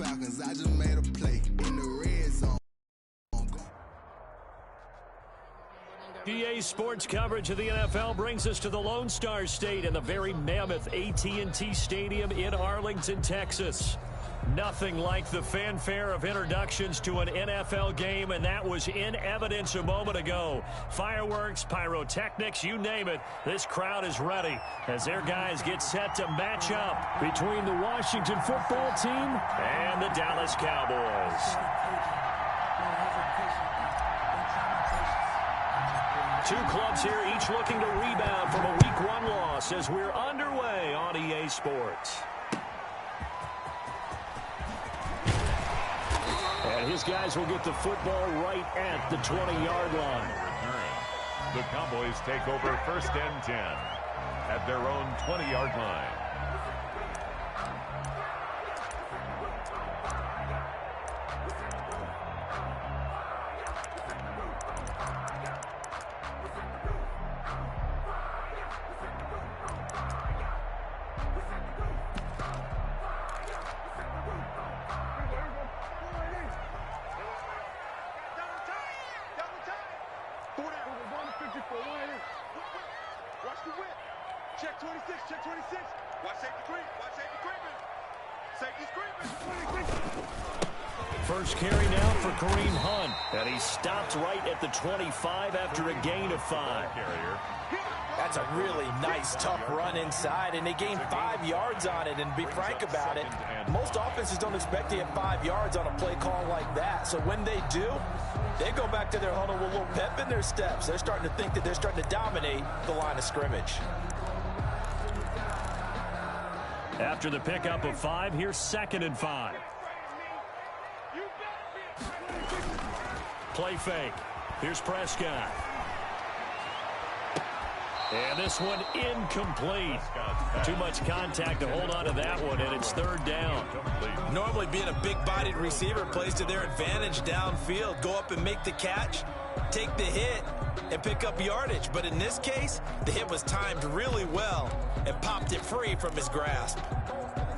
Falcons. I just made a play in the red zone. EA Sports coverage of the NFL brings us to the Lone Star State and the very mammoth AT&T Stadium in Arlington, Texas. Nothing like the fanfare of introductions to an NFL game, and that was in evidence a moment ago. Fireworks, pyrotechnics, you name it. This crowd is ready as their guys get set to match up between the Washington football team and the Dallas Cowboys. Two clubs here, each looking to rebound from a Week 1 loss as we're underway on EA Sports. And his guys will get the football right at the 20-yard line. The Cowboys take over 1st and 10 at their own 20-yard line. Check 26, check 26. Watch safety creep, watch safety creeping. Safety's creeping. First carry now for Kareem Hunt. And he stopped right at the 25 after a gain of 5. That's a really nice, tough run inside, and they gained 5 yards on it. And to be frank about it, most offenses don't expect to get 5 yards on a play call like that. So when they do, they go back to their huddle with a little pep in their steps. They're starting to think that they're starting to dominate the line of scrimmage. After the pickup of 5, here's 2nd and 5. Play fake. Here's Prescott. And this one incomplete. Too much contact to hold on to that one, and it's 3rd down. Normally being a big-bodied receiver plays to their advantage downfield. Go up and make the catch, take the hit, and pick up yardage. But in this case, the hit was timed really well and popped it free from his grasp.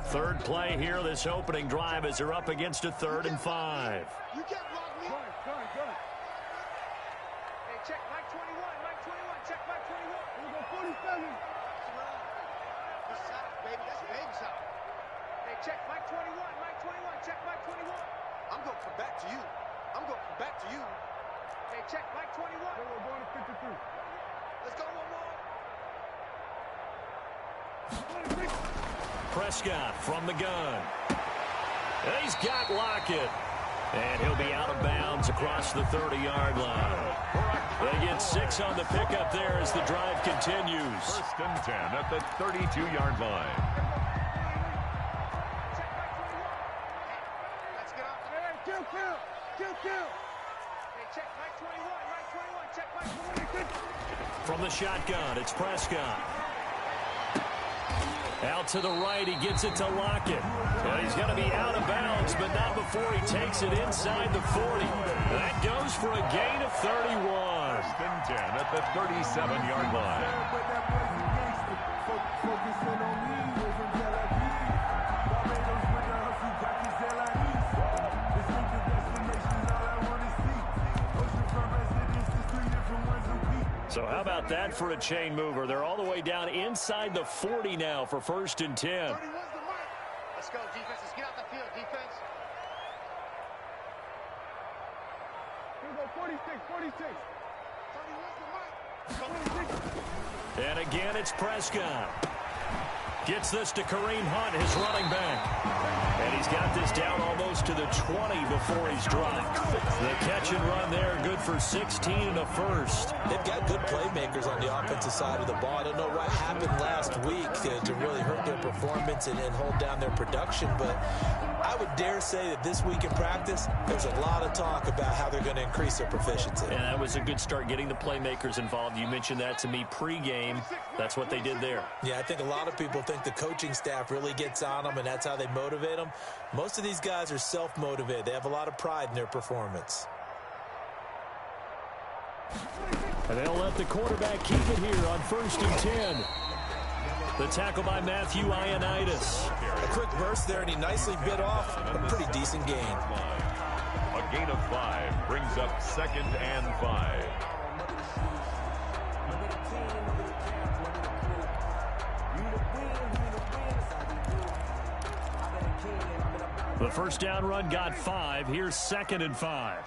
3rd play here, this opening drive, as they're up against a 3rd and 5. You can't block me. Go ahead. Hey, check Mike 21, Mike 21, check Mike 21. Here we go, 47. This side, baby, that's a baby side. Hey, check Mike 21, Mike 21, check Mike 21. I'm going to come back to you. Hey, check Mike 21. We're going to 53. Let's go one more. Prescott from the gun. And he's got Lockett. And he'll be out of bounds across the 30-yard line. They get 6 on the pickup there as the drive continues. 1st and 10 at the 32-yard line. Let's get off. Hey, kill. Hey, check Mike 21, check Mike 26. From the shotgun, it's Prescott. Out to the right, he gets it to Lockett. And he's going to be out of bounds, but not before he takes it inside the 40. That goes for a gain of 31. 1st and 10 at the 37-yard line. So how about that for a chain mover? They're all the way down inside the 40 now for 1st and 10. 31's the mark. Let's go, defense. Let's get out the field, defense. Here we go, 46. 31's the mark. And again, it's Prescott. Gets this to Kareem Hunt, his running back. And he's got this down almost to the 20 before he's dropped. The catch and run there, good for 16 and a first. They've got good playmakers on the offensive side of the ball. I don't know what happened last week to really hurt their performance and hold down their production, but I would dare say that this week in practice, there's a lot of talk about how they're going to increase their proficiency. And that was a good start, getting the playmakers involved. You mentioned that to me pregame. That's what they did there. Yeah, I think a lot of people think the coaching staff really gets on them, and that's how they motivate them. Most of these guys are self-motivated. They have a lot of pride in their performance. And they'll let the quarterback keep it here on 1st and 10. The tackle by Matthew Ioannidis. A quick burst there, and he nicely bit off a pretty decent gain. A gain of 5 brings up 2nd and 5. The first down run got 5. Here's 2nd and 5.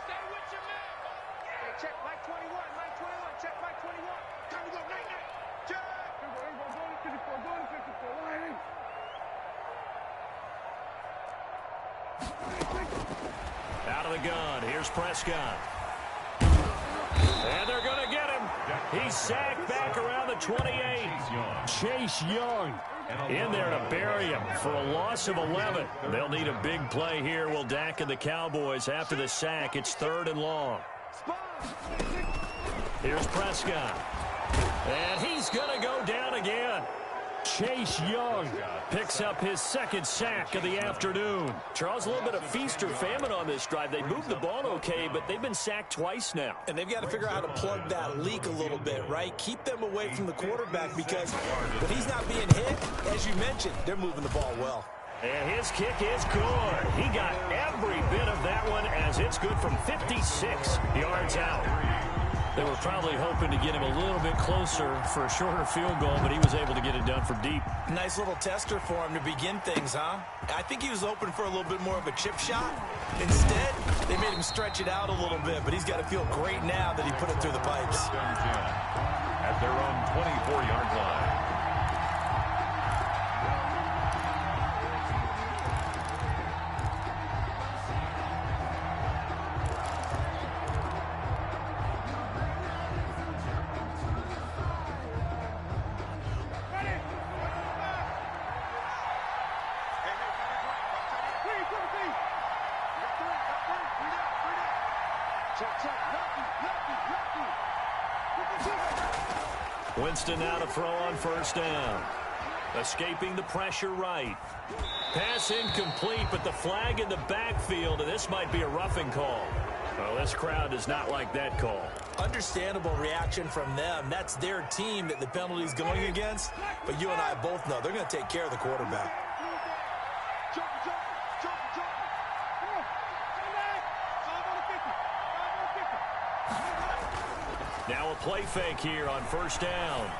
Check Mike 21, Mike 21, check Mike 21. Time to go, night, check. Out of the gun, here's Prescott. And they're going to get him. He's sacked back around the 28. Chase Young in there to bury him for a loss of 11. They'll need a big play here. Will Dak and the Cowboys after the sack. It's 3rd and long. Here's Prescott. And he's going to go down again. Chase Young picks up his 2nd sack of the afternoon. Charles, a little bit of feast or famine on this drive. They moved the ball okay, but they've been sacked twice now. And they've got to figure out how to plug that leak a little bit, right? Keep them away from the quarterback because when he's not being hit, as you mentioned, they're moving the ball well. And his kick is good. He got every bit of that one as it's good from 56 yards out. They were probably hoping to get him a little bit closer for a shorter field goal, but he was able to get it done from deep. Nice little tester for him to begin things, huh? I think he was hoping for a little bit more of a chip shot. Instead, they made him stretch it out a little bit, but he's got to feel great now that he put it through the pipes. At their own 24-yard line. Winston now to throw on 1st down. Escaping the pressure right. Pass incomplete, but the flag in the backfield, and this might be a roughing call. Well, this crowd does not like that call. Understandable reaction from them. That's their team that the penalty's going against. But you and I both know they're going to take care of the quarterback. Now a play fake here on 1st down.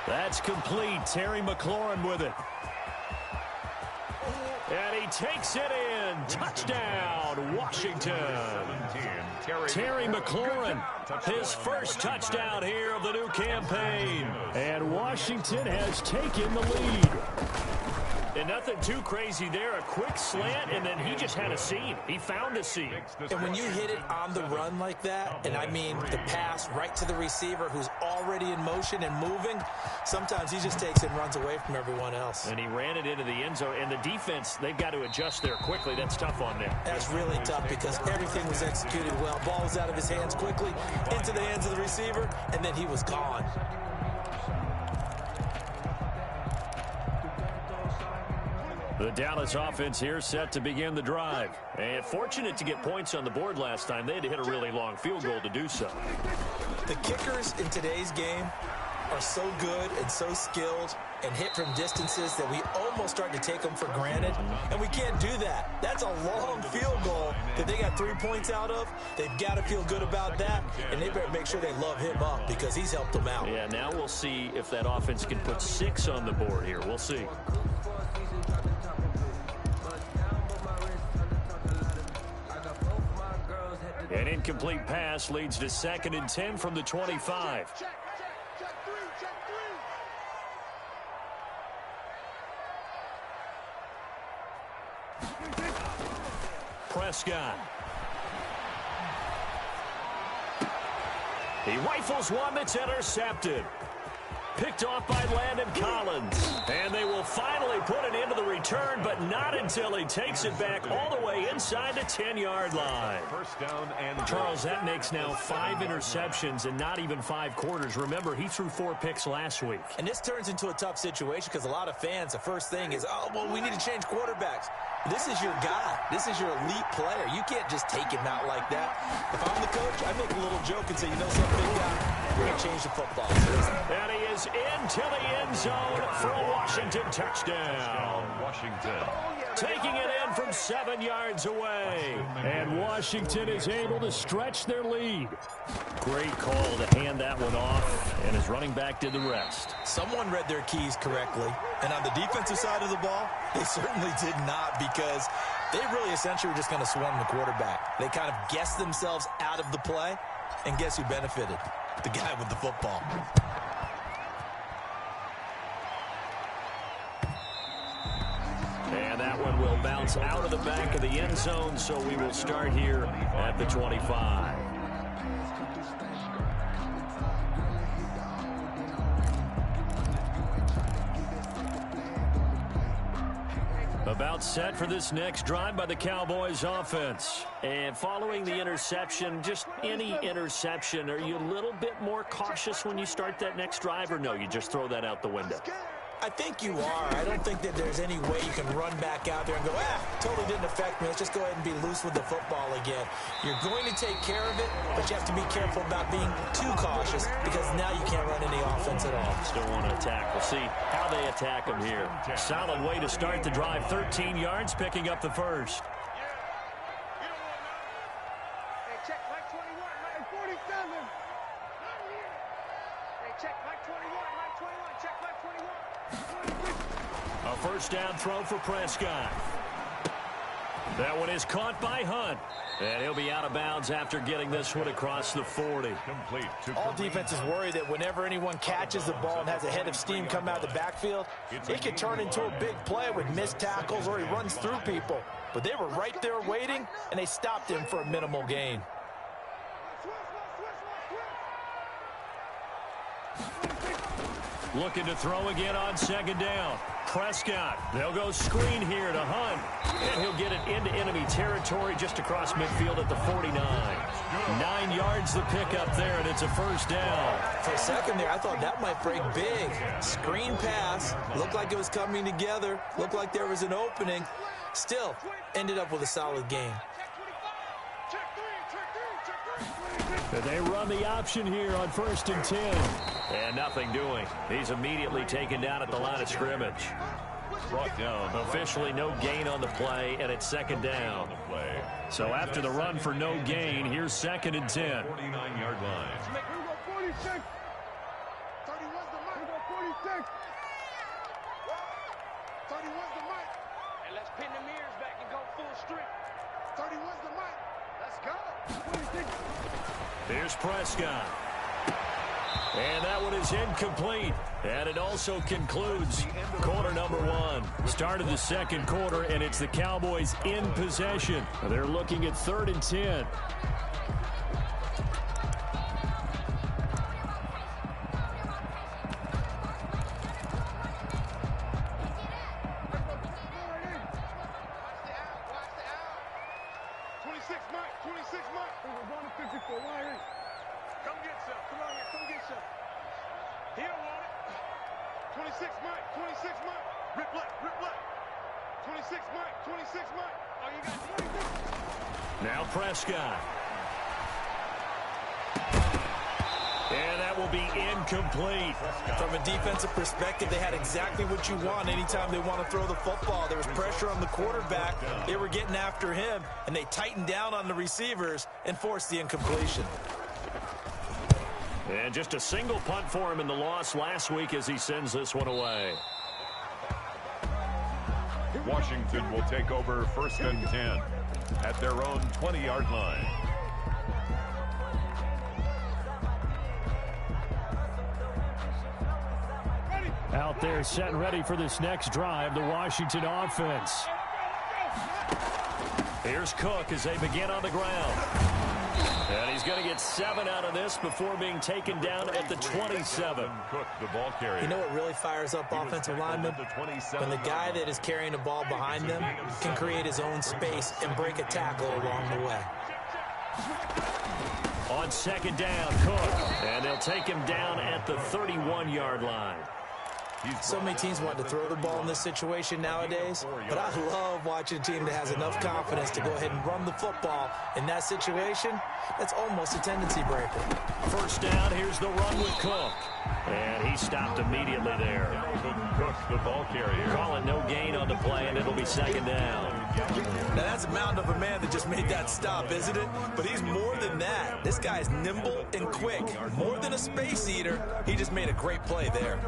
That's complete. Terry McLaurin with it. And he takes it in. Touchdown, Washington. Terry McLaurin, his first touchdown here of the new campaign. And Washington has taken the lead. And nothing too crazy there. A quick slant, and then he just had a seam. He found a seam. And when you hit it on the run like that, and I mean the pass right to the receiver who's already in motion and moving, sometimes he just takes it and runs away from everyone else. And he ran it into the end zone. And the defense, they've got to adjust there quickly. That's tough on them. That's really tough because everything was executed well. Ball was out of his hands quickly, into the hands of the receiver, and then he was gone. The Dallas offense here set to begin the drive. And fortunate to get points on the board last time. They had to hit a really long field goal to do so. The kickers in today's game are so good and so skilled and hit from distances that we almost start to take them for granted. And we can't do that. That's a long field goal that they got 3 points out of. They've got to feel good about that. And they better make sure they love him up because he's helped them out. Yeah, now we'll see if that offense can put 6 on the board here. We'll see. An incomplete pass leads to 2nd and 10 from the 25. Check 3, check 3. Prescott. He rifles one that's intercepted. Picked off by Landon Collins. And they will finally put it into the return, but not until he takes it back all the way inside the 10-yard line. First down and Charles, that makes now 5 interceptions and not even 5 quarters. Remember, he threw 4 picks last week. And this turns into a tough situation because a lot of fans, the first thing is, oh, well, we need to change quarterbacks. This is your guy. This is your elite player. You can't just take him out like that. If I'm the coach, I make a little joke and say, you know something, big guy? We're going to change the football. And he is into the end zone for a Washington touchdown. Washington. Taking it in from 7 yards away. And Washington is able to stretch their lead. Great call to hand that one off, and his running back did the rest. Someone read their keys correctly, and on the defensive side of the ball, they certainly did not, because they really essentially were just going to swarm the quarterback. They kind of guessed themselves out of the play, and guess who benefited? The guy with the football. And that one will bounce out of the back of the end zone, so we will start here at the 25. About set for this next drive by the Cowboys offense. And following the interception, just any interception, are you a little bit more cautious when you start that next drive, or no, you just throw that out the window? I think you are. I don't think that there's any way you can run back out there and go, totally didn't affect me. Let's just go ahead and be loose with the football again. You're going to take care of it, but you have to be careful about being too cautious, because now you can't run any offense at all. Still want to attack. We'll see how they attack them here. Solid way to start the drive. 13 yards, picking up the first. Hey, check Mike 21, Mike 47. Hey, check Mike 21, Mike 21, check Mike 21. A first down throw for Prescott. That one is caught by Hunt. And he'll be out of bounds after getting this one across the 40. Complete. All defenses worry that whenever anyone catches the ball and has a head of steam come out of the backfield, it could turn into a big play with missed tackles or he runs through people. But they were right there waiting, and they stopped him for a minimal gain. Looking to throw again on second down. Prescott. They'll go screen here to Hunt. And he'll get it into enemy territory just across midfield at the 49. 9 yards the pickup there, and it's a first down. For a second there, I thought that might break big. Screen pass. Looked like it was coming together. Looked like there was an opening. Still, ended up with a solid gain. And they run the option here on 1st and 10. And nothing doing. He's immediately taken down at the line of scrimmage. Brought down. Officially no gain on the play, and it's second down. So after the run for no gain, here's 2nd and 10. 49-yard line. 46. 31's the mic. 46. 31's the mic. And let's pin the mirrors back and go full strength. 31's the mic. Let's go. 46. Here's Prescott. And that one is incomplete. And it also concludes quarter number 1. Start of the second quarter, and it's the Cowboys in possession. They're looking at 3rd and 10. Now Prescott. And that will be incomplete. From a defensive perspective, they had exactly what you want anytime they want to throw the football. There was pressure on the quarterback. They were getting after him, and they tightened down on the receivers and forced the incompletion. And just a single punt for him in the loss last week as he sends this one away. Washington will take over 1st and 10 at their own 20-yard line. Out there set and ready for this next drive, the Washington offense. Here's Cook as they begin on the ground. And he's going to get 7 out of this before being taken down at the 27. Cook, the ball carrier. You know what really fires up offensive linemen? When the guy that is carrying the ball behind them can create his own space and break a tackle along the way. On second down, Cook. And they'll take him down at the 31-yard line. So many teams want to throw the ball in this situation nowadays, but I love watching a team that has enough confidence to go ahead and run the football in that situation. That's almost a tendency breaker. First down, here's the run with Cook. And he stopped immediately there. Cook, the ball carrier. Calling no gain on the play, and it'll be second down. Now, that's a mountain of a man that just made that stop, isn't it? But he's more than that. This guy's nimble and quick. More than a space eater, he just made a great play there.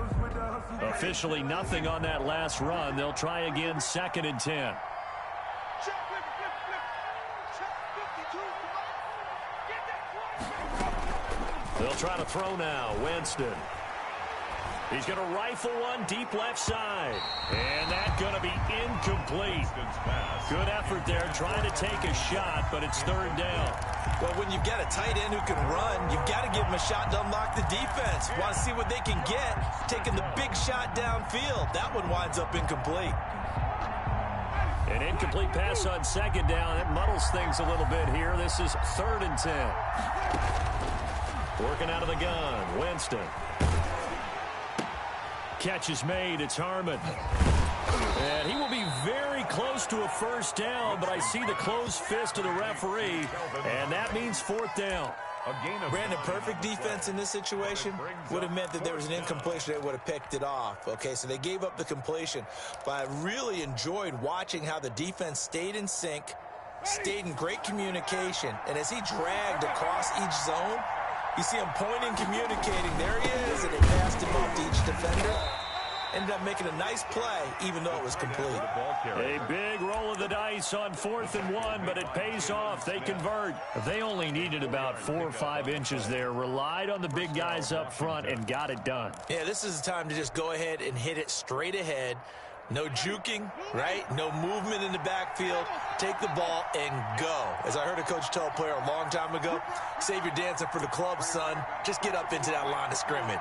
Officially nothing on that last run. They'll try again, 2nd and 10. They'll try to throw now. Winston. He's going to rifle one deep left side. And that's going to be incomplete. Good effort there trying to take a shot, but it's 3rd down. Well, when you've got a tight end who can run, you've got to give him a shot to unlock the defense. Want to see what they can get, taking the big shot downfield. That one winds up incomplete. An incomplete pass on 2nd down. That muddles things a little bit here. This is 3rd and 10. Working out of the gun. Winston. Catch is made. It's Harmon. And he will be very close to a first down, but I see the closed fist of the referee, and that means 4th down. Brandon, perfect defense in this situation would have meant that there was an incompletion. They would have picked it off. Okay, so they gave up the completion, but I really enjoyed watching how the defense stayed in sync, stayed in great communication, and as he dragged across each zone, you see him pointing, communicating. There he is, and he passed him off to each defender. Ended up making a nice play, even though it was complete. A big roll of the dice on 4th and 1, but it pays off. They convert. They only needed about 4 or 5 inches there. Relied on the big guys up front and got it done. Yeah, this is the time to just go ahead and hit it straight ahead. No juking, right? No movement in the backfield. Take the ball and go. As I heard a coach tell a player a long time ago, save your dancing for the club, son. Just get up into that line of scrimmage.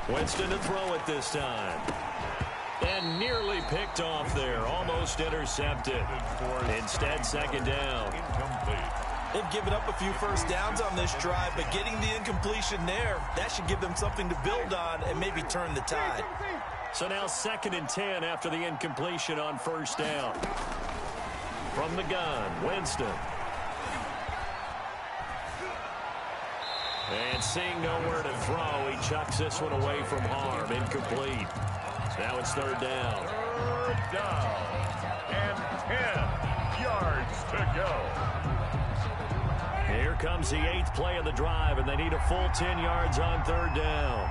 Winston to throw it this time. And nearly picked off there. Almost intercepted. Instead, 2nd down. They've given up a few first downs on this drive, but getting the incompletion there, that should give them something to build on and maybe turn the tide. So now 2nd and 10 after the incompletion on 1st down. From the gun, Winston. And seeing nowhere to throw, he chucks this one away from harm. Incomplete. Now it's 3rd down. 3rd down. And 10 yards to go. Here comes the 8th play of the drive, and they need a full 10 yards on 3rd down.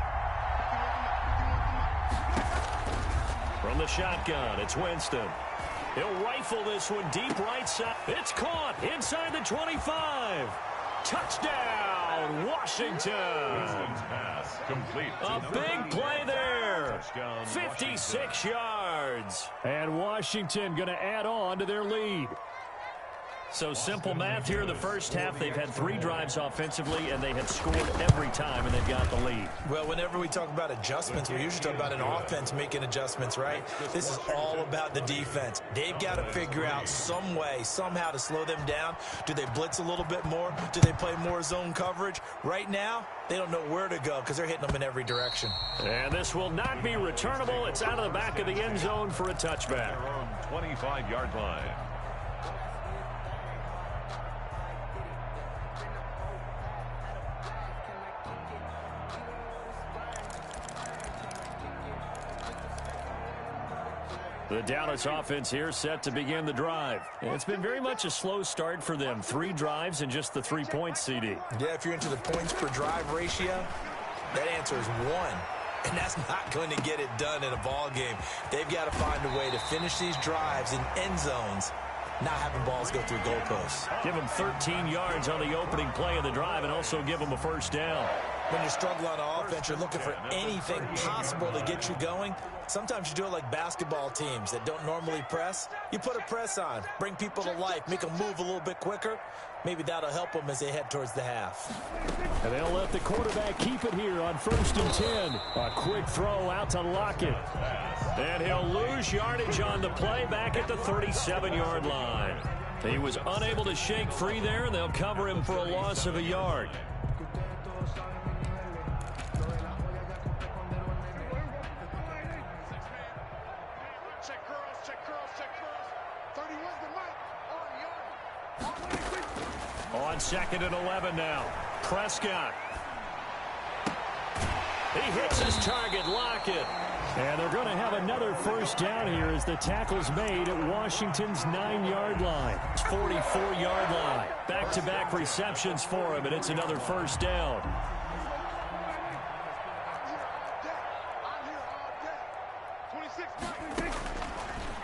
From the shotgun, it's Winston. He'll rifle this one deep right side. It's caught inside the 25. Touchdown, Washington. Pass complete. A big play there. 56 yards. And Washington going to add on to their lead. So simple math here in the first half. They've had 3 drives offensively, and they have scored every time, and they've got the lead. Well, whenever we talk about adjustments, we usually talk about an offense making adjustments, right? This is all about the defense. They've got to figure out some way, somehow to slow them down. Do they blitz a little bit more? Do they play more zone coverage? Right now, they don't know where to go because they're hitting them in every direction. And this will not be returnable. It's out of the back of the end zone for a touchback. 25-yard line. The Dallas offense here set to begin the drive. It's been very much a slow start for them. 3 drives and just the 3 points, CD. Yeah, if you're into the points per drive ratio, that answer is 1. And that's not going to get it done in a ball game. They've got to find a way to finish these drives in end zones, not having balls go through goalposts. Give them 13 yards on the opening play of the drive and also give them a first down. When you struggle on offense, you're looking for anything possible to get you going. Sometimes you do it like basketball teams that don't normally press. You put a press on, bring people to life, make them move a little bit quicker. Maybe that'll help them as they head towards the half. And they'll let the quarterback keep it here on 1st and 10. A quick throw out to Lockett. And he'll lose yardage on the play back at the 37-yard line. He was unable to shake free there, and they'll cover him for a loss of a yard. On 2nd and 11 now. Prescott. He hits his target, Lockett. And they're going to have another first down here as the tackle's made at Washington's 9-yard line. It's 44-yard line. Back-to-back receptions for him, and it's another first down.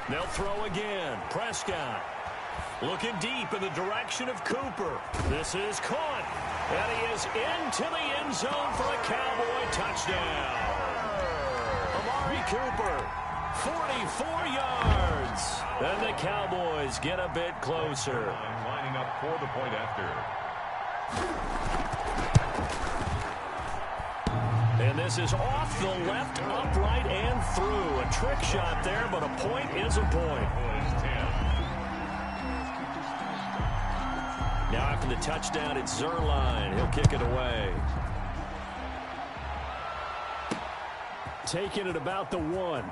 They'll throw again. Prescott looking deep in the direction of Cooper. This is caught. And he is into the end zone for a Cowboy touchdown. Amari Cooper, 44 yards. And the Cowboys get a bit closer. Lining up for the point after. And this is off the left, upright, and through. A trick shot there, but a point is a point. Now after the touchdown, it's Zerline. He'll kick it away. Taking it about the 1.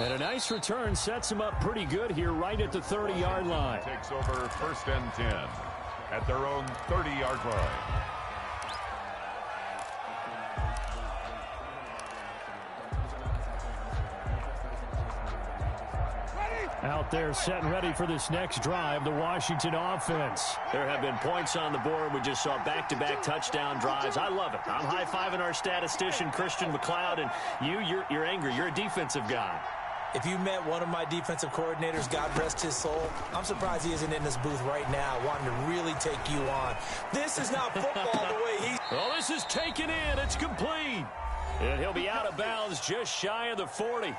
And a nice return sets him up pretty good here right at the 30-yard line. Takes over 1st and 10 at their own 30-yard line. Out there set and ready for this next drive, the Washington offense. There have been points on the board. We just saw back-to-back touchdown drives. I love it. I'm high-fiving our statistician, Christian McLeod, and you're angry. You're a defensive guy. If you met one of my defensive coordinators, God rest his soul, I'm surprised he isn't in this booth right now wanting to really take you on. This is not football the way he... Well, this is taken in. It's complete. And he'll be out of bounds just shy of the 40.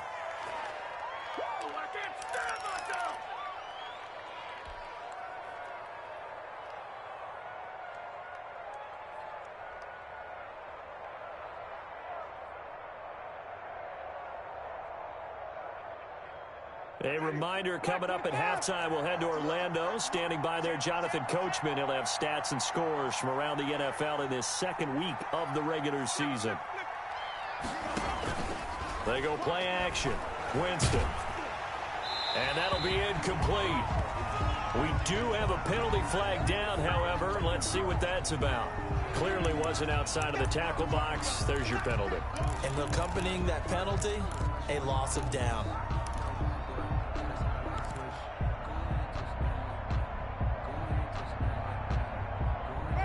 A reminder, coming up at halftime, we'll head to Orlando. Standing by there, Jonathan Coachman. He'll have stats and scores from around the NFL in this second week of the regular season. They go play action. Winston. And that'll be incomplete. We do have a penalty flag down, however. Let's see what that's about. Clearly wasn't outside of the tackle box. There's your penalty. And accompanying that penalty, a loss of down.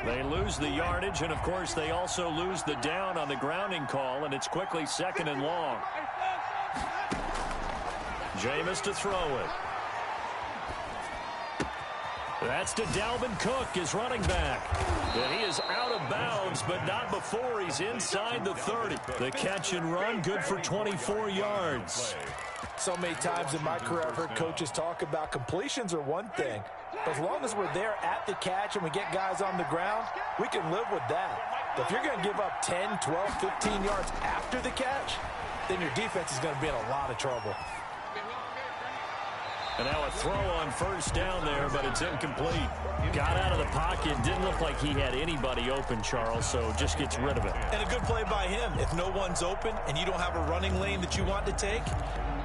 They lose the yardage, and, of course, they also lose the down on the grounding call, and it's quickly 2nd and long. Jameis to throw it. That's to Dalvin Cook, his running back. And he is out of bounds, but not before he's inside the 30. The catch and run, good for 24 yards. So many times in my career, I've heard coaches talk about completions are one thing. But as long as we're there at the catch and we get guys on the ground, we can live with that. But if you're going to give up 10, 12, 15 yards after the catch, then your defense is going to be in a lot of trouble. And now a throw on first down there, but it's incomplete. Got out of the pocket. Didn't look like he had anybody open, Charles, so just gets rid of it. And a good play by him. If no one's open and you don't have a running lane that you want to take,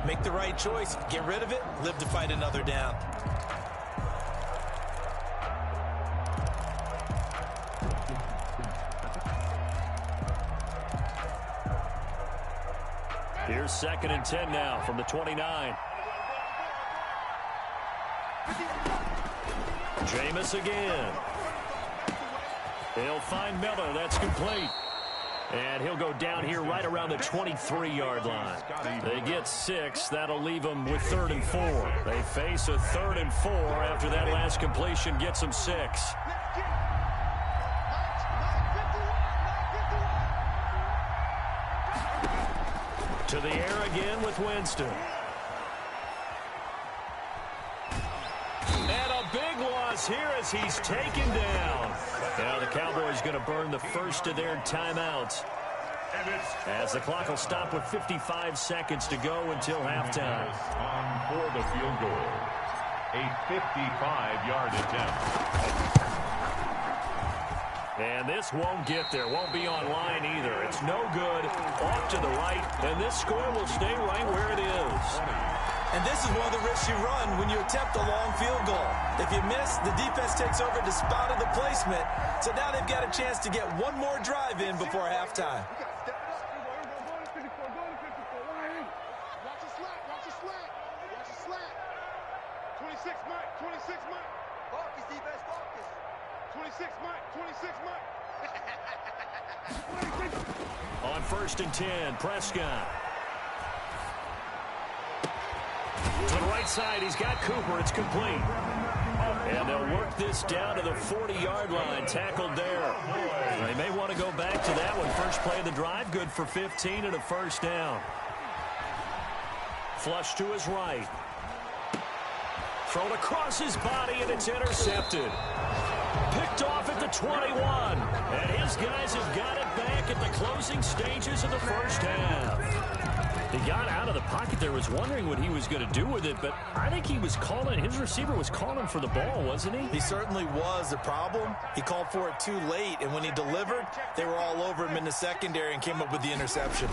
make the right choice. Get rid of it. Live to fight another down. Here's 2nd and 10 now from the 29. Jameis again. He'll find Miller. That's complete. And he'll go down here right around the 23-yard line. They get 6. That'll leave them with 3rd and 4. They face a 3rd and 4 after that last completion gets them 6. To the air again with Winston. And a big loss here as he's taken down. Now the Cowboys going to burn the first of their timeouts. As the clock will stop with 55 seconds to go until halftime. On for the field goal. A 55-yard attempt. And this won't get there. Won't be online either. It's no good. Off to the right. And this score will stay right where it is. And this is one of the risks you run when you attempt a long field goal. If you miss, the defense takes over despite of the placement. So now they've got a chance to get one more drive in before halftime. Watch a slack. Watch a slack. Watch a slack. 26 Mike. 26 Mike. Focus, defense, focus. 26 Mike. 26 Mike. On 1st and 10, Prescott. To the right side, he's got Cooper. It's complete. And they'll work this down to the 40-yard line. Tackled there. They may want to go back to that one. First play of the drive, good for 15 and a first down. Flush to his right. Thrown across his body, and it's intercepted. Picked off at the 21. And his guys have got it back at the closing stages of the first half. He got out of the pocket there, was wondering what he was going to do with it, but I think he was calling, his receiver was calling for the ball, wasn't he? He certainly was. The problem, he called for it too late, and when he delivered, they were all over him in the secondary and came up with the interception.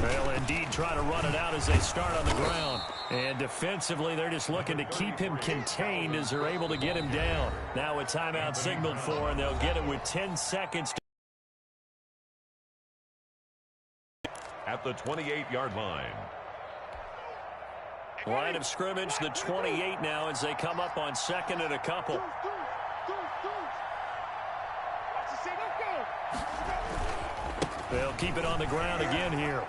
They'll indeed try to run it out as they start on the ground. And defensively, they're just looking to keep him contained as they're able to get him down. Now a timeout signaled for, and they'll get it with 10 seconds to at the 28-yard line. line of scrimmage, the 28 now as they come up on 2nd and a couple. They'll keep it on the ground again here.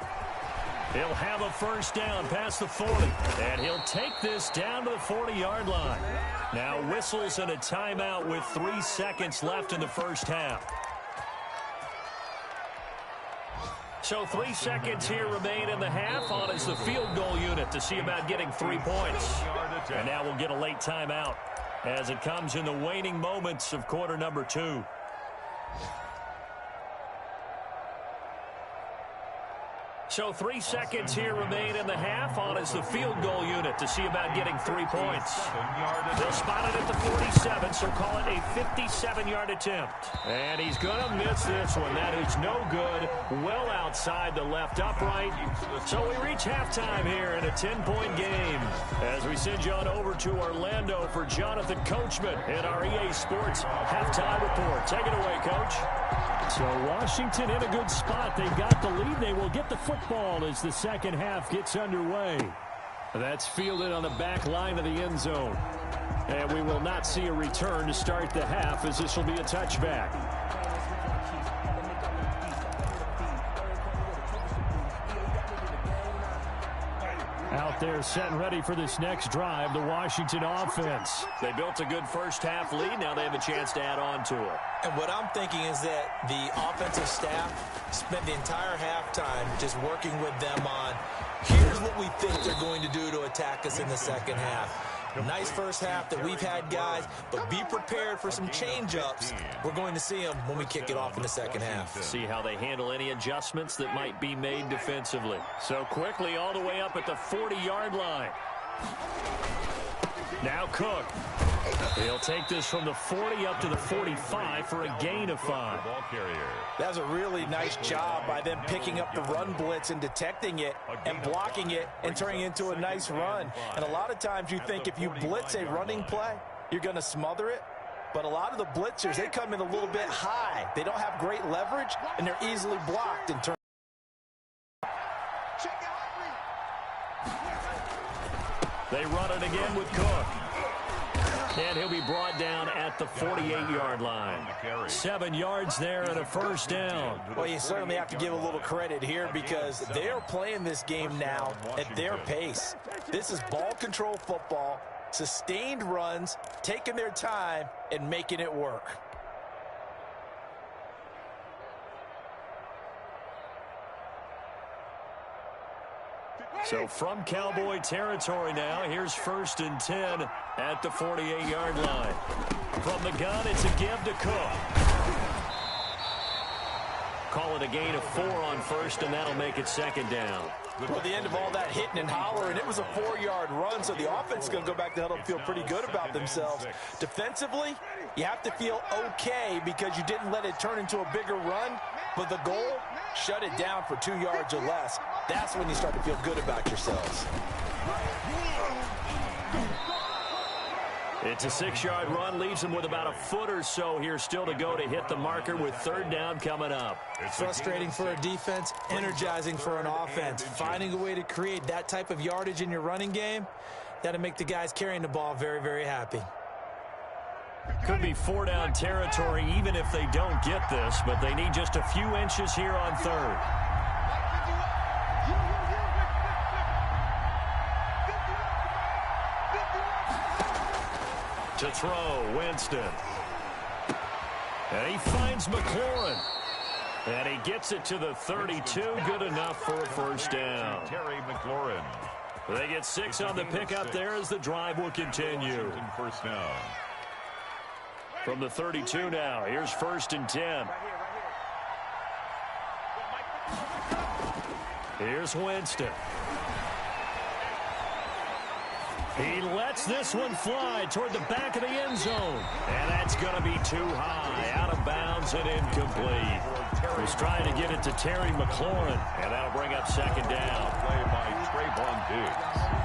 He'll have a first down past the 40, and he'll take this down to the 40-yard line. Now whistles and a timeout with 3 seconds left in the first half. So 3 seconds here remain in the half. On is the field goal unit to see about getting 3 points. And now we'll get a late timeout as it comes in the waning moments of quarter number 2. So 3 seconds here remain in the half. On is the field goal unit to see about getting 3 points. They'll spot it at the 47, so call it a 57-yard attempt. And he's going to miss this one. That is no good. Well outside the left upright. So we reach halftime here in a 10-point game. As we send you on over to Orlando for Jonathan Coachman in our EA Sports halftime report. Take it away, Coach. So Washington in a good spot. They've got the lead. They will get the football as the second half gets underway. That's fielded on the back line of the end zone. And we will not see a return to start the half as this will be a touchback. Out there set and ready for this next drive, the Washington offense. They built a good first half lead. Now they have a chance to add on to it. And what I'm thinking is that the offensive staff spent the entire halftime just working with them on, here's what we think they're going to do to attack us in the second half. Nice first half that we've had, guys, but be prepared for some change-ups. We're going to see them when we kick it off in the second half. See how they handle any adjustments that might be made defensively. So quickly all the way up at the 40-yard line. Now Cook. He'll take this from the 40 up to the 45 for a gain of 5. That was a really nice job by them picking up the run blitz and detecting it and blocking it and turning it into a nice run. And a lot of times you think if you blitz a running play, you're going to smother it. But a lot of the blitzers, they come in a little bit high. They don't have great leverage, and they're easily blocked in terms. They run it again with Cook. And he'll be brought down at the 48-yard line. 7 yards there and a first down. Well, you certainly have to give a little credit here because they are playing this game now at their pace. This is ball control football, sustained runs, taking their time, and making it work. So from Cowboy territory now, here's 1st and 10 at the 48-yard line. From the gun, it's a give to Cook. call it a gain of 4 on first, and that'll make it second down. Well, the end of all that hitting and hollering, it was a 4-yard run, so the offense is going to go back to huddle and feel pretty good about themselves. Defensively, you have to feel okay because you didn't let it turn into a bigger run, but the goal, shut it down for 2 yards or less. That's when you start to feel good about yourselves. It's a 6-yard run, leaves them with about a foot or so here still to go to hit the marker with third down coming up. Frustrating for a defense, energizing for an offense. Finding a way to create that type of yardage in your running game, that'll make the guys carrying the ball very, very happy. Could be 4-down territory even if they don't get this, but they need just a few inches here on third. To throw, Winston. And he finds McLaurin. And he gets it to the 32. Good enough for a first down. Terry McLaurin. They get 6 on the pickup there as the drive will continue. First down. From the 32 now, here's 1st and 10. Here's Winston. He lets this one fly toward the back of the end zone. And that's going to be too high. Out of bounds and incomplete. He's trying to get it to Terry McLaurin. And that'll bring up second down. Play by Trayvon Diggs.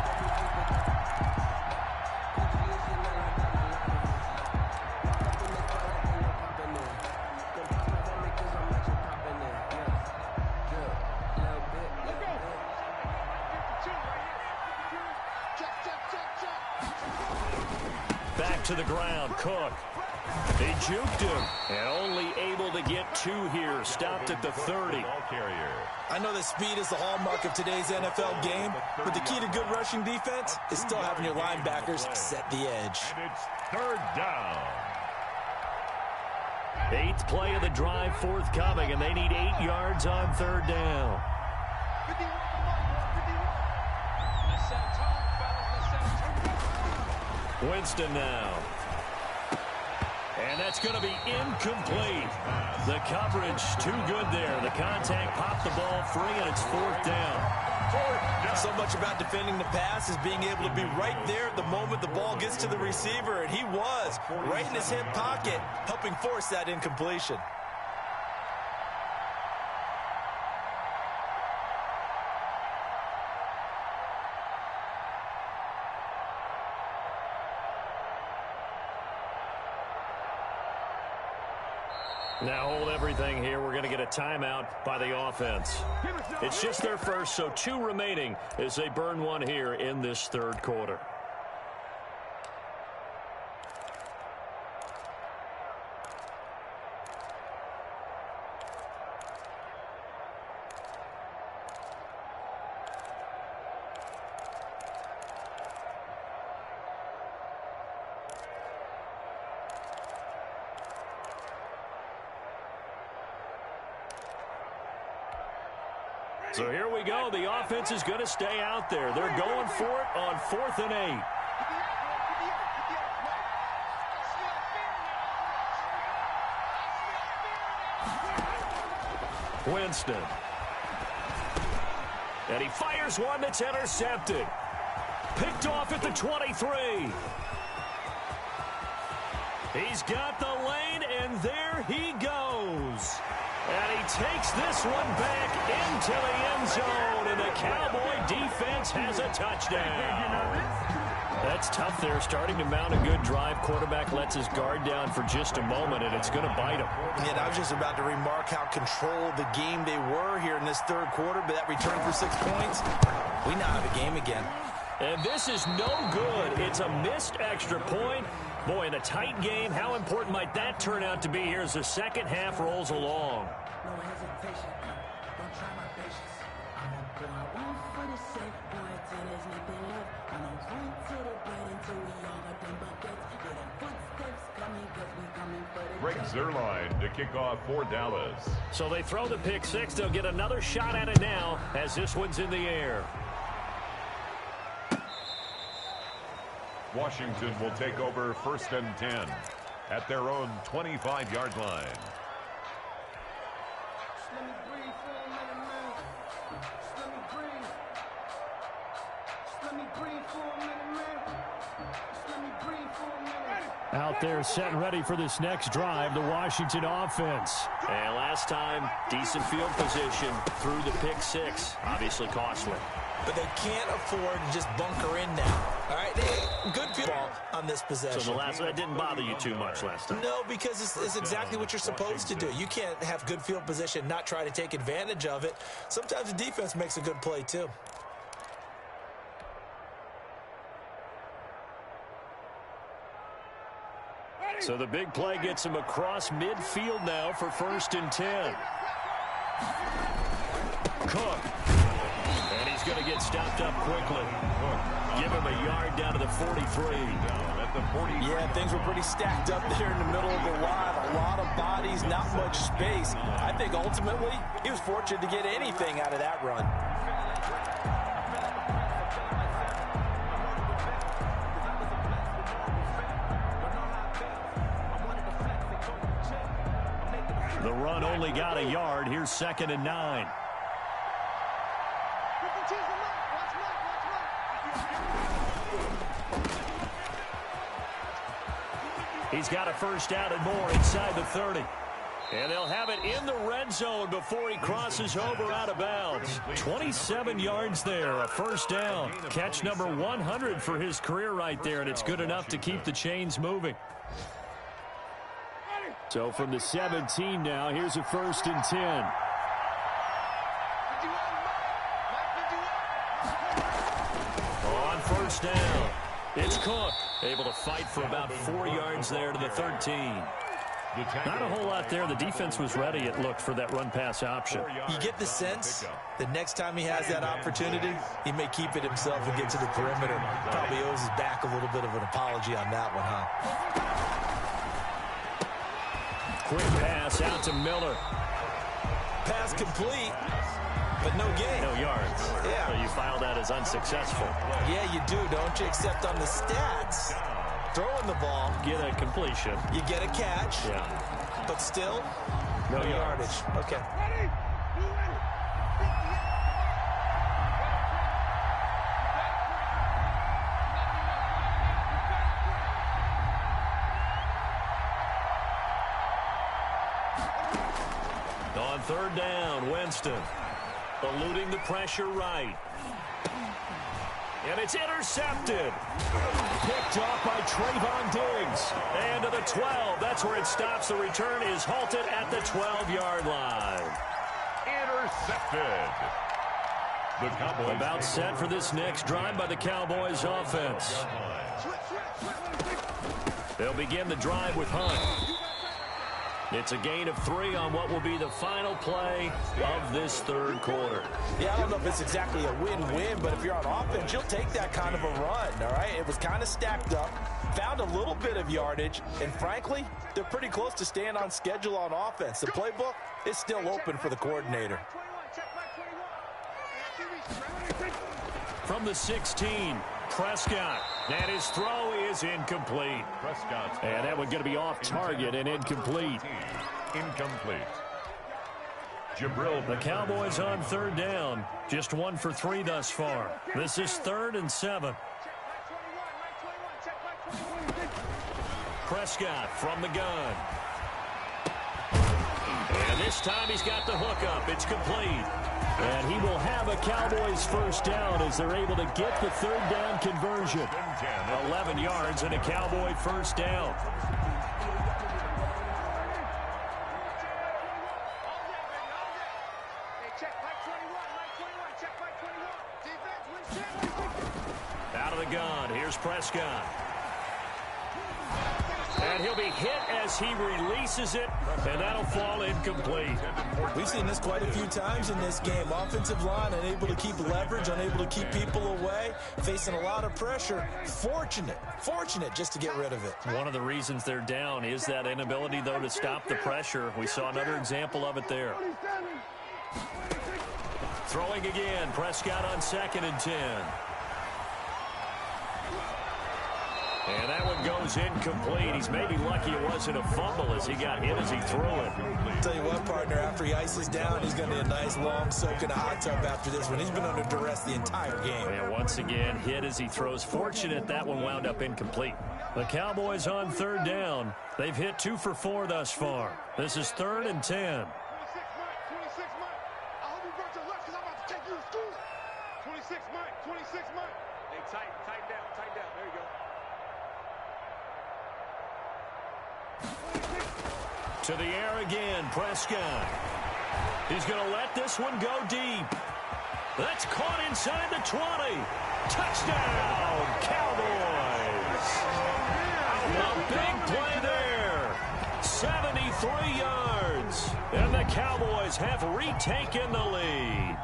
Back to the ground, Cook. They juked him, and only able to get 2 here. Stopped at the 30. I know that speed is the hallmark of today's NFL game, but the key to good rushing defense is still having your linebackers set the edge. And it's third down. 8th play of the drive forthcoming, and they need 8 yards on third down. Winston now. And that's going to be incomplete. The coverage too good there. The contact popped the ball free, and it's 4th down. So much about defending the pass is being able to be right there at the moment the ball gets to the receiver, and he was right in his hip pocket, helping force that incompletion. Now hold everything here. We're going to get a timeout by the offense. It's just their first, so 2 remaining as they burn 1 here in this third quarter. So here we go. The offense is going to stay out there. They're going for it on 4th and 8. Winston. And he fires one that's intercepted. Picked off at the 23. He's got the lane, and there he goes. And he takes this one back into the end zone, and the Cowboy defense has a touchdown. That's tough there, starting to mount a good drive. Quarterback lets his guard down for just a moment, and it's going to bite him. And I was just about to remark how controlled the game they were here in this third quarter, but that return for 6 points, we now have a game again. And this is no good. It's a missed extra point. Boy, in a tight game, how important might that turn out to be here as the second half rolls along? No hesitation, don't try my patience. I'm gonna pour out one for the safe boy till there's nothing left. I'm gonna run to the bread until we all got them buckets. Yeah, the footsteps coming cause we coming for the Greg Zuerlein to kick off for Dallas. So they throw the pick 6. They'll get another shot at it now as this one's in the air. Washington will take over 1st and 10 at their own 25-yard line. let me breathe for a minute, man. Just let me breathe. Just let me breathe for a minute, man. Just let me breathe for a minute. Out there set and ready for this next drive, the Washington offense. And last time, decent field position through the pick six. Obviously costly. But they can't afford to just bunker in now. All right, good field ball on this possession. So the last that didn't bother you too much last time? No, because it's exactly what you're supposed to do. You can't have good field position, not try to take advantage of it. Sometimes the defense makes a good play, too. So the big play gets him across midfield now for 1st and 10. Cook. And he's going to get stopped up quickly. Give him a yard down to the 43. Yeah, things were pretty stacked up there in the middle of the line. A lot of bodies, not much space. I think ultimately he was fortunate to get anything out of that run. The run only got a yard. Here's 2nd and 9. He's got a first down and more inside the 30. And they'll have it in the red zone before he crosses over out of bounds. 27 yards there, a first down. Catch number 100 for his career right there, and it's good enough to keep the chains moving. So from the 17 now, here's a 1st and 10. On first down, it's Cook. Able to fight for about 4 yards there to the 13. Not a whole lot there. The defense was ready, it looked, for that run-pass option. You get the sense that next time he has that opportunity, he may keep it himself and get to the perimeter. Probably owes his back a little bit of an apology on that one, huh? Quick pass out to Miller. Pass complete, but no gain. No yards. Yeah. So you file that as unsuccessful. Yeah, you do, don't you? Except on the stats, throwing the ball, Get a completion. you get a catch, Yeah. but still, No yardage. Okay. On 3rd down, Winston eluding the pressure right. And it's intercepted. Picked off by Trayvon Diggs. And to the 12. That's where it stops. The return is halted at the 12-yard line. Intercepted. The Cowboys About set for this next drive by the Cowboys offense. They'll begin the drive with Hunt. It's a gain of 3 on what will be the final play of this 3rd quarter. Yeah, I don't know if it's exactly a win-win, but if you're on offense, you'll take that kind of a run, all right? It was kind of stacked up, found a little bit of yardage, and frankly, they're pretty close to staying on schedule on offense. The playbook is still open for the coordinator. From the 16, Prescott. And his throw is incomplete. Prescott. And that one going to be off target and incomplete. Incomplete. The Cowboys on 3rd down. Just 1 for 3 thus far. This is 3rd and 7. Prescott from the gun. And this time he's got the hook up. It's complete. And he will have a Cowboys first down as they're able to get the 3rd down conversion. 11 yards and a Cowboy first down. Out of the gun, here's Prescott. And he'll be hit as he releases it, and that'll fall incomplete. We've seen this quite a few times in this game. Offensive line unable to keep leverage, unable to keep people away, facing a lot of pressure. Fortunate just to get rid of it. One of the reasons they're down is that inability, though, to stop the pressure. We saw another example of it there. Throwing again, Prescott on 2nd and 10. And that one goes incomplete. He's maybe lucky it wasn't a fumble as he got hit as he threw it. Tell you what, partner, after he ices down, he's going to need a nice long soak in a hot tub after this one. He's been under duress the entire game. And once again, hit as he throws. Fortunate that one wound up incomplete. The Cowboys on third down. They've hit 2 for 4 thus far. This is 3rd and 10. 26 Mike. I hope you brought your lunch because I'm about to take you to school. 26 Mike. Hey, tighten down. There you go. To the air again, Prescott. He's going to let this one go deep. That's caught inside the 20. Touchdown, Cowboys. A big play there. 73 yards. And the Cowboys have retaken the lead.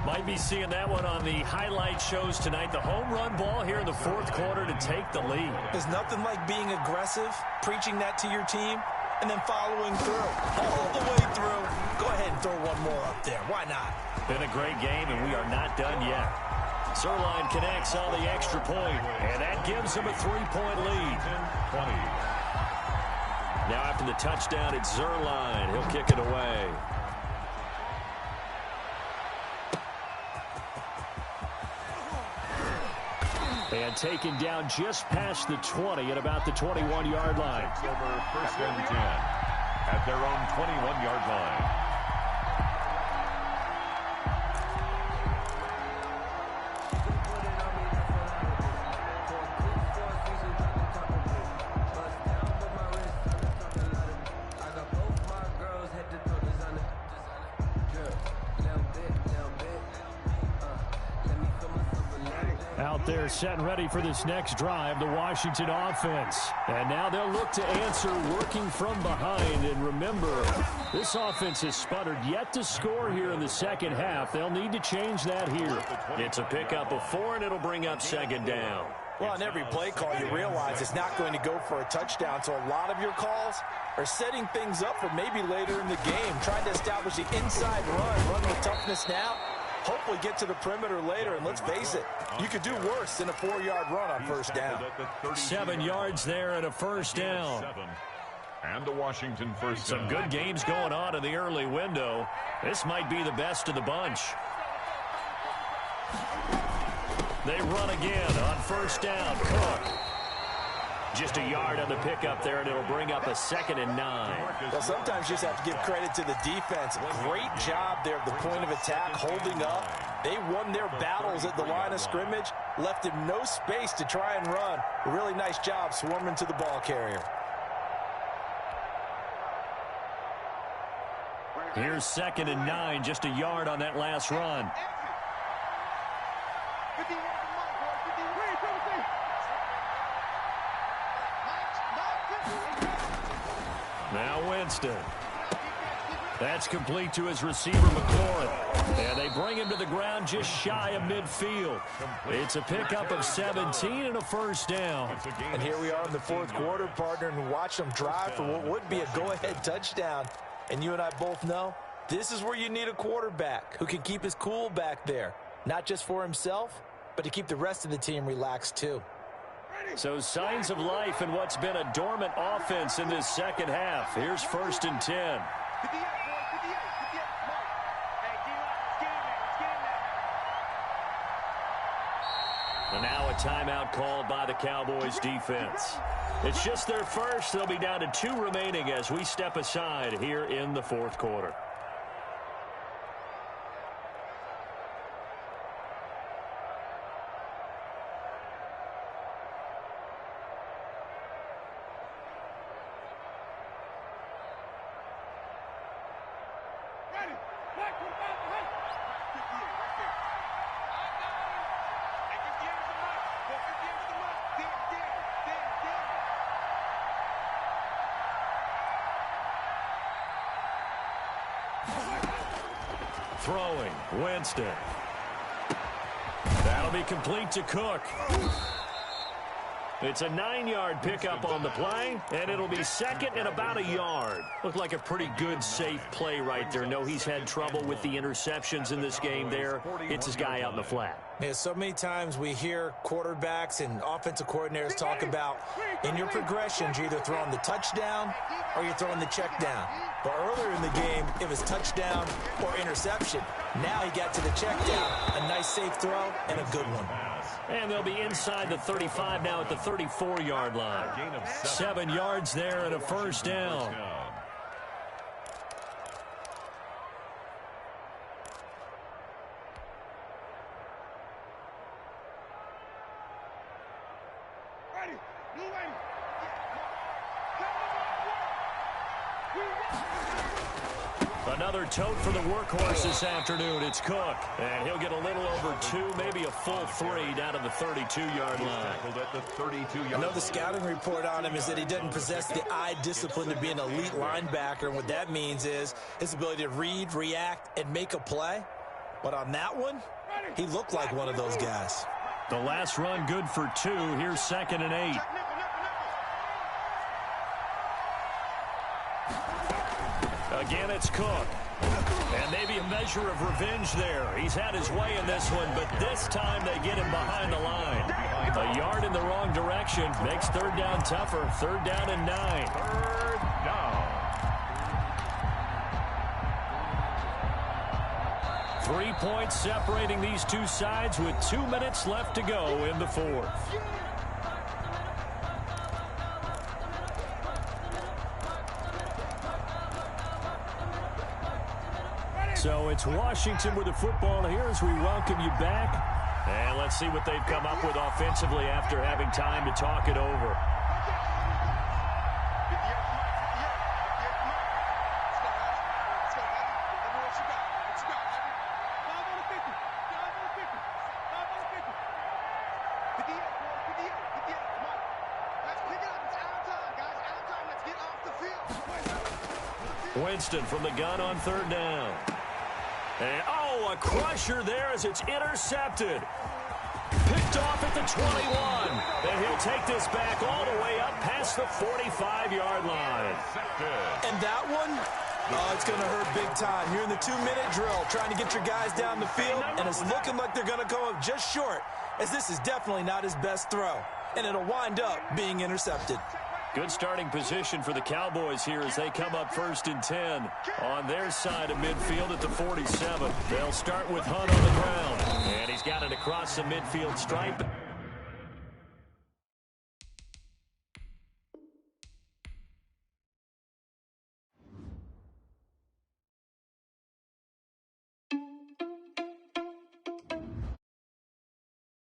Might be seeing that one on the highlight shows tonight. The home run ball here in the 4th quarter to take the lead. There's nothing like being aggressive, preaching that to your team, and then following through, all the way through. Go ahead and throw one more up there. Why not? Been a great game, and we are not done yet. Zerline connects on the extra point, and that gives him a 3-point lead. 20. Now after the touchdown, it's Zerline. He'll kick it away. And taken down just past the 20 at about the 21-yard line. It's over 1st and 10 at their own 21-yard line. Out there set and ready for this next drive, the Washington offense. And now they'll look to answer working from behind. And remember, this offense has sputtered yet to score here in the second half. They'll need to change that here. It's a pickup of 4, and it'll bring up 2nd down. Well, on every play call, you realize it's not going to go for a touchdown. So a lot of your calls are setting things up for maybe later in the game, trying to establish the inside run with toughness now. Hopefully get to the perimeter later, and let's face it, you could do worse than a 4-yard run on 1st down. 7 yards there and a 1st down. And a Washington 1st Some down. good games going on in the early window. This might be the best of the bunch. They run again on 1st down. Cook. Just a yard on the pickup there, and it'll bring up a 2nd and 9. Well, sometimes you just have to give credit to the defense. Great job there at the point of attack, holding up. They won their battles at the line of scrimmage, left him no space to try and run. A really nice job swarming to the ball carrier. Here's 2nd and 9, just a yard on that last run. Now Winston. That's complete to his receiver, McLaurin. And they bring him to the ground just shy of midfield. It's a pickup of 17 and a 1st down. And here we are in the 4th quarter, partner, and watch them drive for what would be a go-ahead touchdown. And you and I both know this is where you need a quarterback who can keep his cool back there. Not just for himself, but to keep the rest of the team relaxed too. So signs of life in what's been a dormant offense in this second half. Here's 1st and 10. And now a timeout called by the Cowboys defense. It's just their first. They'll be down to 2 remaining as we step aside here in the 4th quarter. Throwing, Winston. That'll be complete to Cook. It's a 9-yard pickup on the play, and it'll be second and about a yard. Looked like a pretty good, safe play right there. No, he's had trouble with the interceptions in this game there. Hits his guy out in the flat. Yeah, so many times we hear quarterbacks and offensive coordinators talk about in your progressions, you're either throwing the touchdown or you're throwing the check down. But earlier in the game, it was touchdown or interception. Now he got to the check down. A nice safe throw and a good one. And they'll be inside the 35 now at the 34-yard line. 7 yards there and a first down. Another tote for the workhorse this afternoon. It's Cook. And he'll get a little over 2, maybe a full 3 down to the 32-yard line. I know the scouting report on him is that he doesn't possess the eye discipline to be an elite linebacker. And what that means is his ability to read, react, and make a play. But on that one, he looked like one of those guys. The last run good for 2. Here's 2nd and 8. Again, it's Cook. And maybe a measure of revenge there. He's had his way in this one, but this time they get him behind the line. A yard in the wrong direction makes 3rd down tougher. 3rd down and 9. 3rd down. 3 points separating these two sides with 2 minutes left to go in the 4th. So it's Washington with the football here as we welcome you back. And let's see what they've come up with offensively after having time to talk it over. Winston from the gun on 3rd down. And, oh, a crusher there as it's intercepted. Picked off at the 21. And he'll take this back all the way up past the 45-yard line. And that one, oh, it's going to hurt big time. You're in the 2-minute drill trying to get your guys down the field, and it's looking like they're going to come up just short, as this is definitely not his best throw. And it'll wind up being intercepted. Good starting position for the Cowboys here as they come up 1st and 10 on their side of midfield at the 47. They'll start with Hunt on the ground. And he's got it across the midfield stripe.